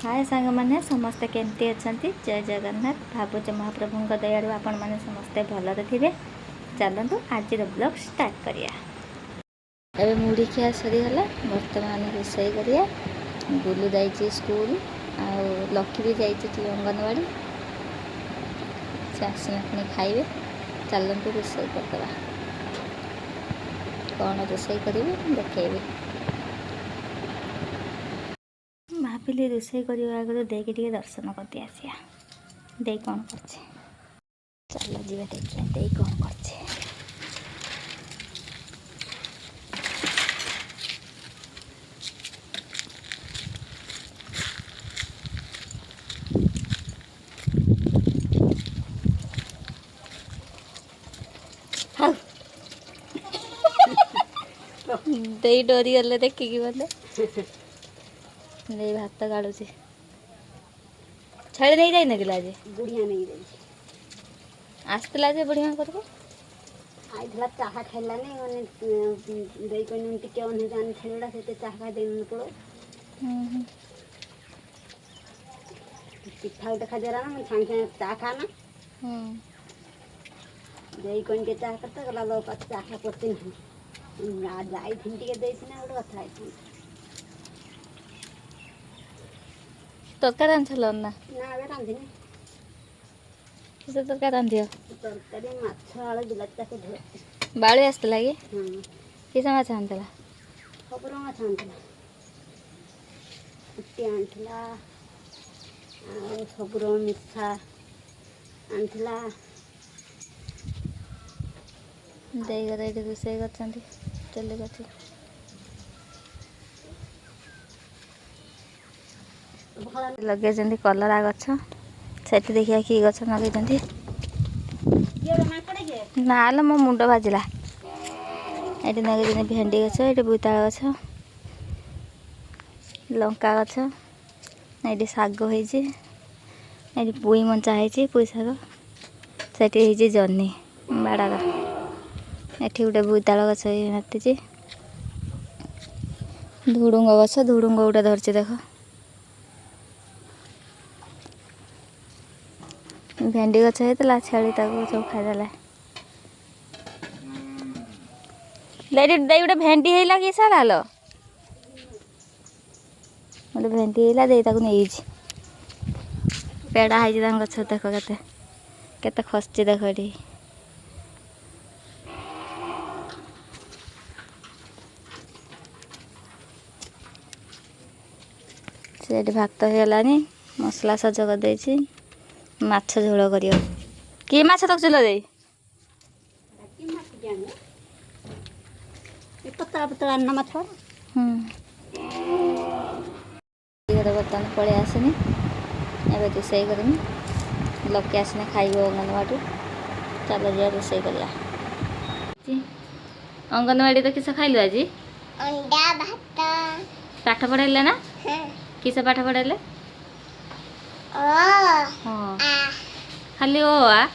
हाय सांग मैंने समस्ते केमती अच्छा जय जगन्नाथ भावुच महाप्रभु दयालु आपण मैंने समस्ते भलरे थे। चलतु आज ब्लॉग स्टार्ट करिया। अबे मुड़ी खिया सरीगला बर्तमान रोषे करिया। गुलू जाइए स्कूल आ लकी भी जाइए अंगनवाड़ी से आसना पुणी खाइबे। चलतु रोषे करदे कौन रोषे करी देखेबी। भाविली रोषे करने आगे देखे दर्शन करते आसिया दे कौन कर चल जी देखिए दे कौन कर दे डरी गले देखिकी बोले नहीं भात गाड़ू छाड़ी नहीं जाए ना आज बुढ़िया नहीं रही आसला बुढ़िया करके आइला चाह खाइला नहीं मैंने दही कोई टिके अने जान खेलड़ा से चाह खा देन पड़ो पिठा देखा जरा ना मैं छान छान चाह खाना दही कोई के चाह करता गला लो पास चाह खा करते नहीं आज जाई थिन टिके देसी ना गोटे कथा है तरकारी रांधल ना ना वे रांधिनी किस तरकारी रांधि तरकारी माछ आलू बिलाती ताके धो बाड़ी आसला कि किस माछ आनला खबर माछ आनला पुट्टी आनला खबर मिठा आनला देगर ये रोषे कर चली गई लगे कलरा गछ से देखिए कि गछ लगे ना मो मुंड बाजिला ये लगे भेंडी गछ ये बोईताल गछ लंका गछ ये शाग हो पुई मंचा है पुई शाग से जह्नी बाड़ार ये गोटे बोईताल गछ माति धुड़ुंग गछ धुड़ुंग गोटे धरची देख भेंडी गछ होता छेली सब खाईदेला दे गोटे भेंडी है कि सारा गोटे भेंडी है दे नहीं पेड़ा है गछ देख के खसची देख ये से भात होगलानी मसला सज कर माछ झोल कर कि माछ तक चल दे पतला पतला अन्ना माछ बर्तमान पलि आसनी ए रोषे करमी लकी आसने खाइब अंगनवाड़ी चल जा रोषे करिया अंगनवाड़ी तो किस खाइलु आज अंडा भात पाठ पढ़ाइले ना किस पाठ पढ़ाइले हाँ खाली ओ आ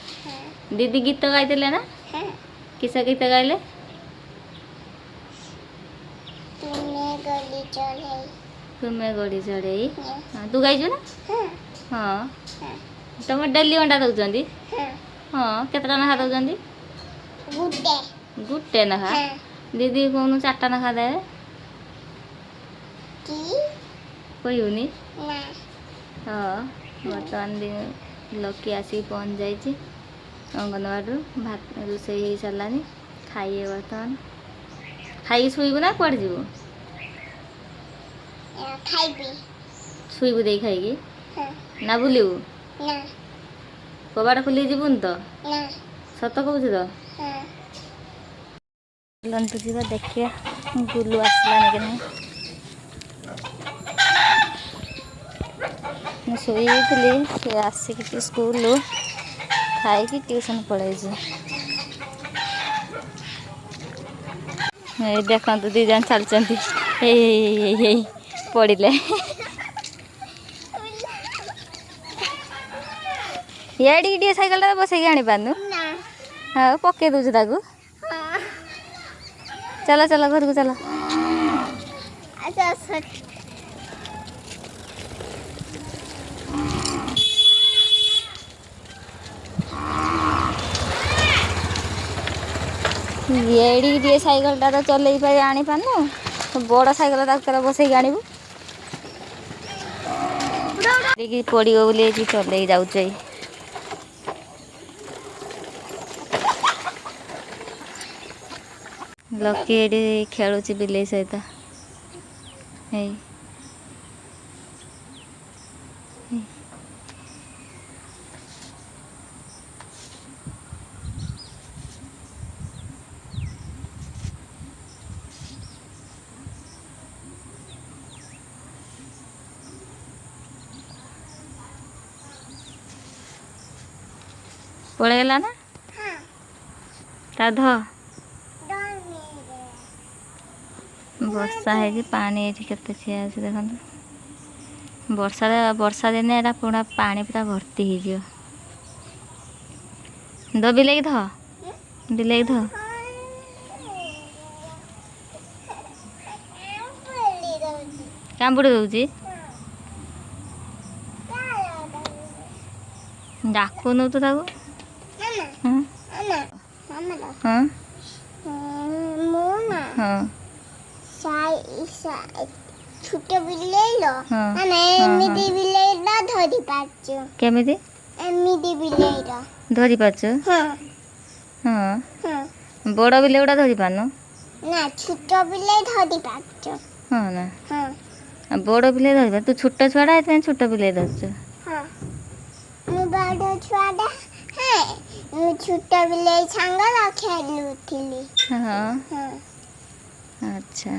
दीदी गीत गाइले ना किस गीत गाइले तुम्हें गड़ी चढ़ई तू गाइजु ना हाँ तुम डेली अंडा दौरान हाँ केतटा नाखा दौरान गुटे नाखा दीदी कौन 4टा नाखा दे कहनी हाँ बर्तमान लकी आसिक पहुँच जाइए अंगनवाड़ी भात रोषे हो सारानी खाइए बर्तमान खाई शुबू ना कौड़ जीवु शुबू दे खाई ना बुलू कबाड़ खोल जीवन तो सत कौच तो चलतु जी देखिए गुलू आसलानी कि नहीं शुई सी आसिक स्कूल खाई ट्यूशन पलि देखु दी जन चलती पड़े ये सैकल बसैक आनी पारनु हाँ पकई दूसु ताकू चलो चलो घर को चलो एड़ी टे साइकेल टा तो चलई पाई आनी पानु तो बड़ साइकेल तार बसैक आनबू पड़ो बोली चल जाऊे लकी एडी खेलुची बिलेई सहित पड़ेगला ना ता ध वर्षा है पानी ये केते छिया देखो वर्षा दिन एटा पूरा पानी पूरा भर्ती हो द बिलेई ध क्या बुड़ी दौची डाकुनु तो ताको हाँ हाँ छोट बिलेई एमती बिलेई धरी पाच केमिति एमती बिलेई धरी पाच हाँ बड़ बिलेई गुड़ा धरी पानु ना छोट बिलेई धरी पाच हाँ ना बड़ बिलेई धरी पानु तू छोट छुआटा है छोट बिलेई धरछु हाँ मु बड़ छुआटा है मु छोट बिलेई सांगल खेलुथिली हाँ हाँ अच्छा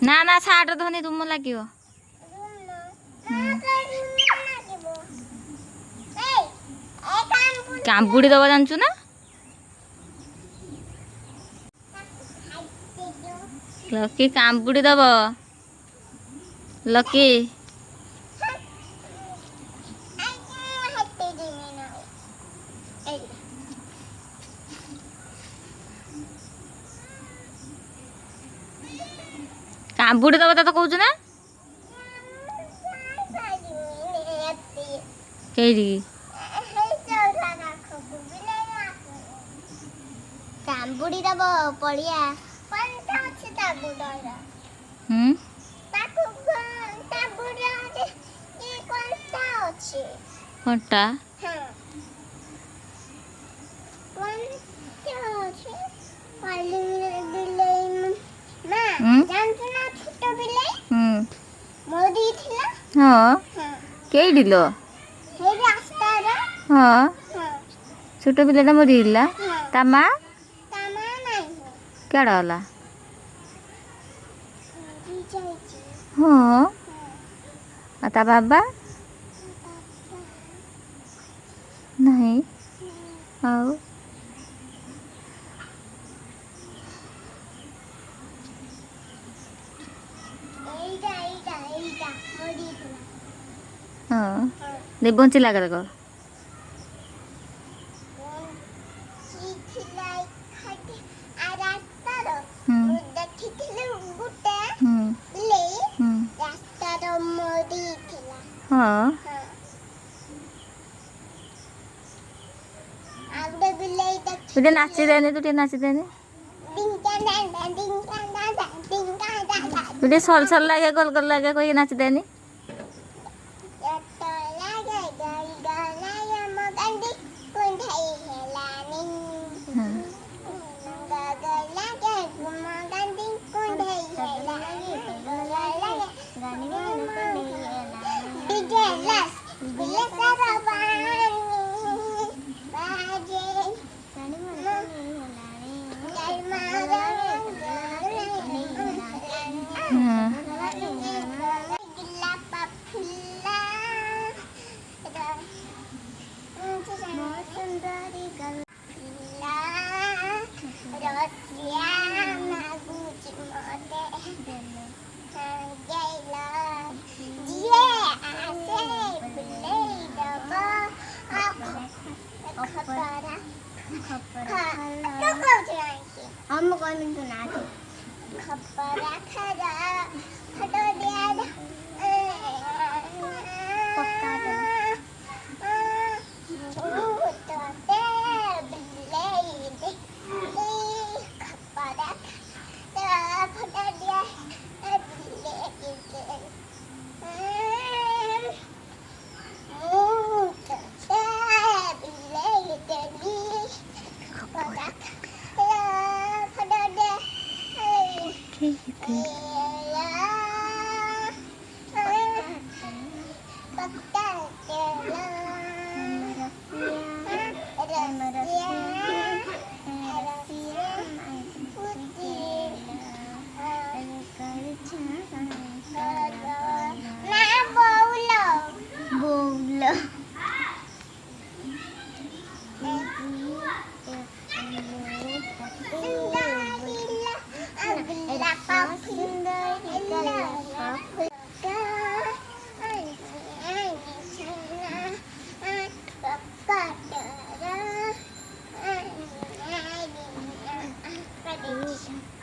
ना ना साठ धनी तुम लगे कांबुड़ी दबा जानचु ना लकी कांबुड़ी दब लकी कांबुड़ी दबा तो कहूँ ना कही कांबुड़ी दब पड़िया पंटा अछि ता गुडरा ताकु ता गुडरा ये कोनटा अछि कोनटा हां कोनटा अछि पाली बिलेई मां जानत ना छोट बिलेई मोदी थिला हां हां केई दिलो हे रास्ता रा हां हां छोट बिलेटा मरिला तामा क्या डाला हाँ आता बाबा नहीं आओ हाँ दे बंची लगा देखो हाँ तुझे नाची देने तुझे नाची देने तुझे सोल सोल लगे गोल गोल लगे कोई नाच देनी खपरा खपरा हम कौन तो ना खपरा खरा खटो दिया पक्का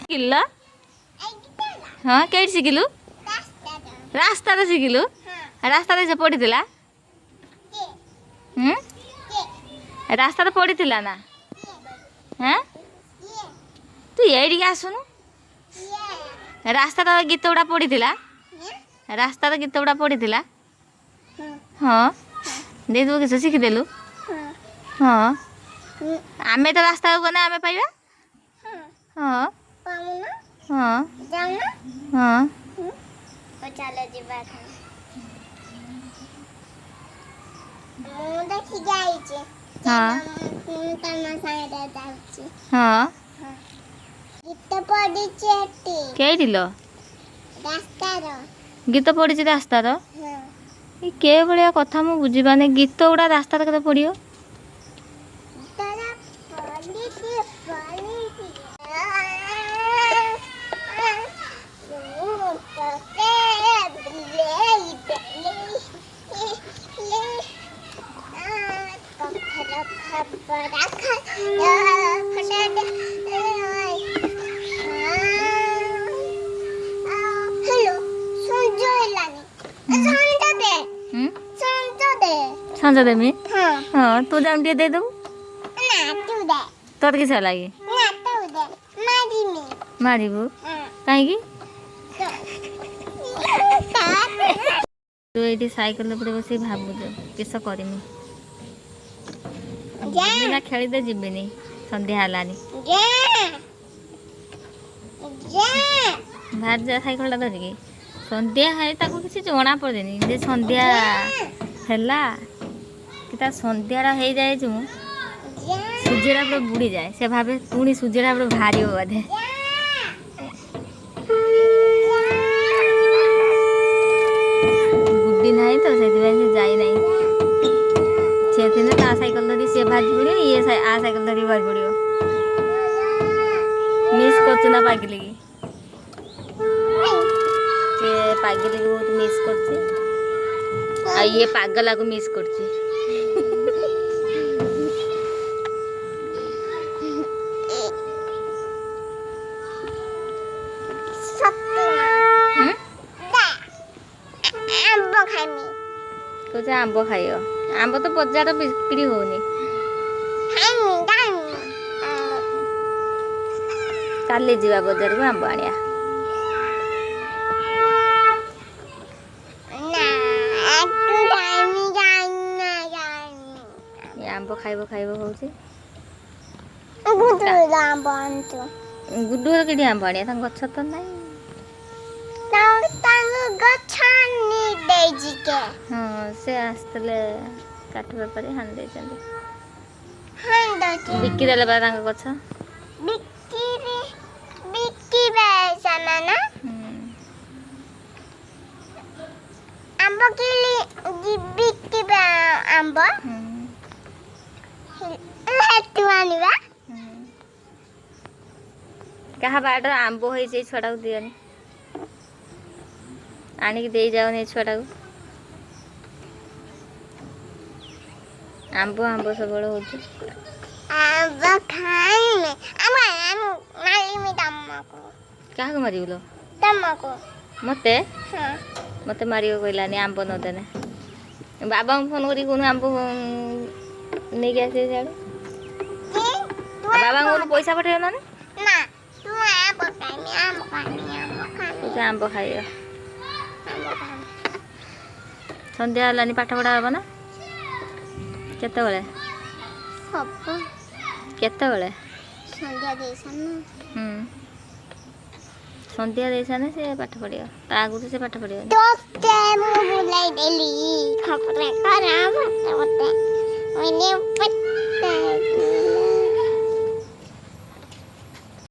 ଶିଖିଲ ହଁ କେଉଁଠି ଶିଖିଲୁ ରାସ୍ତାରେ ଶିଖିଲୁ ରାସ୍ତାରେ ସେ ପଡ଼ିଥିଲା ରାସ୍ତାରେ ପଡ଼ିଥିଲା ନା ହଁ ତୁ ଏଇଠିକି ଆସୁନୁ ରାସ୍ତାର ଗୀତ ଗୁଡ଼ା ପଡ଼ିଥିଲା ରାସ୍ତାର ଗୀତ ଗୁଡ଼ା ପଡ଼ିଥିଲା ହଁ ଦେଇଦେବୁ କିସ ଶିଖିଦେଲୁ ହଁ ଆମେ ତ ରାସ୍ତାକୁ ଗଲେ ଆମେ ପାଇବା ହଁ ହଁ ହଁ ଚାଲ ଯିବା ମୁଁ ଦେଖି ଯାଇଛି ହଁ ତମ ସାଙ୍ଗରେ ଯାଉଛି ହଁ ଗୀତ ପଡ଼ିଛି ଏଠି କେଇଠି ଲୋ ରାସ୍ତାର ଗୀତ ପଡ଼ିଛି ରାସ୍ତାର ହଁ ଏ କେ ଭଳିଆ କଥା ମୁଁ ବୁଝିପାରୁନି ଗୀତ ଗୁଡ଼ା ରାସ୍ତାରେ କେତେ ପଡ଼ିବ ତାର ପଡ଼ିଛି ସଞ୍ଜ ଦେମି ହଁ ତୁ ଦାମ ଟିକେ ଦେଇଦେବୁ ତୋର କିସ ଲାଗି ମାରିବୁ କାହିଁକି ତୁ ଏଇଠି ସାଇକେଲ ଉପରେ ବସି ଭାବୁଛୁ କିସ କରିମି ନା ଖେଳିଦେ ଯିବିନି ସନ୍ଧ୍ୟା ହେଲାନି ବାହାରି ଯା ସାଇକେଲଟା ଧରିକି ସନ୍ଧ୍ୟା ହେଲେ ତାକୁ କିଛି ଜଣା ପଡ଼େନି ଯେ ସନ୍ଧ୍ୟା ହେଲା କି ତା ସନ୍ଧ୍ୟାଟା ହେଇଯାଏ ଯେଉଁ ସୂର୍ଯ୍ୟଟା ପୁରା ବୁଡ଼ିଯାଏ ସେ ଭାବେ ପୁଣି ସୂର୍ଯ୍ୟଟା ପୁରା ବାହାରିବ ବୋଧେ ଗୁଡ଼ି ନାହିଁ ତ ସେଥିପାଇଁ ସେ ଯାଇନାହିଁ ସେ ଥିଲେ ତା ସାଇକେଲ ଧରି ସିଏ ବାହାରି ପଡ଼ିବ ଇଏ ଆ ସାଇକେଲ ଧରି ବାହାରି ପଡ଼ିବ ମିସ୍ କରୁଛୁ ନା ପାଗିଲିକି ସେ ପାଗିଲିକି ବହୁତ ମିସ୍ କରୁଛି ଆଉ ଇଏ ପାଗଲାକୁ ମିସ୍ କରୁଛି କହୁଛି ଆମ୍ବ ଖାଇବ ଆମ୍ବ ତ ବଜାର ବିକ୍ରି ହଉନି କାଲି ଯିବା ବଜାରକୁ ଆମ୍ବ ଆଣିବା ଆମ୍ବ ଖାଇବ ଖାଇବ ହଉଛି ଗୁଡୁ କେଠି ଆମ୍ବ ଆଣିବା ତାଙ୍କ ଗଛ ତ ନାହିଁ ହଁ ସେ ଆସିଥିଲେ କାଠ ବେପାରୀ ହାଣି ଦେଇଛନ୍ତି ବିକିଦେଲେ ବା ତାଙ୍କ ଗଛ ଆମ୍ବ ଆଣିବା କାହା ବାଡ଼ିରେ ଆମ୍ବ ହେଇଛି ଏଇ ଛୁଆଟାକୁ ଦିଅନି ଆଣିକି ଦେଇଯାଉନି ଏଇ ଛୁଆଟାକୁ ଆମ୍ବ ଆମ୍ବ ସବୁବେଳେ ହଉଛି। ଆମ୍ବ ଖାଇନି ଆମ ମାରିମି ତମକୁ କାହାକୁ ମାରିବୁ ଲୋ? ତମକୁ ମତେ ହଁ ମତେ ମାରିବ କହିଲାନି ଆମ୍ବ ନଦେନେ। ବାବାଙ୍କୁ ଫୋନ୍ କରିକି କହୁନୁ ଆମ୍ବ ନେଇକି ଆସିବେ ସିଆଡ଼ୁ। ବାବାଙ୍କୁ କହୁନୁ ପଇସା ପଠେଇବ ନହେଲେ। ନା ତୁ ଆମ୍ବ ଖାଇମି ଆମ୍ବ ଖାଇମି ଆମ୍ବ ଖାଇମି ତୁ ଆମ୍ବ ଖାଇବ। ଆମ୍ବ ଖାଇମି ସନ୍ଧ୍ୟା ହେଲାନି ପାଠ ପଢ଼ା ହବ ନା? କେତେବେଳେ ହବ କେତେବେଳେ? ସନ୍ଧ୍ୟା ଦେଇ ସାରିନ ସନ୍ଧ୍ୟା ଦେଇ ସାରିଲେ ସେ ପାଠ ପଢ଼ିବ। ତା ଆଗରୁ ସେ ପାଠ ପଢ଼ିବନି। ତୋତେ ମୁଁ ବୁଲାଇ ଦେଲି ଖବର କର ମତେ ମତେ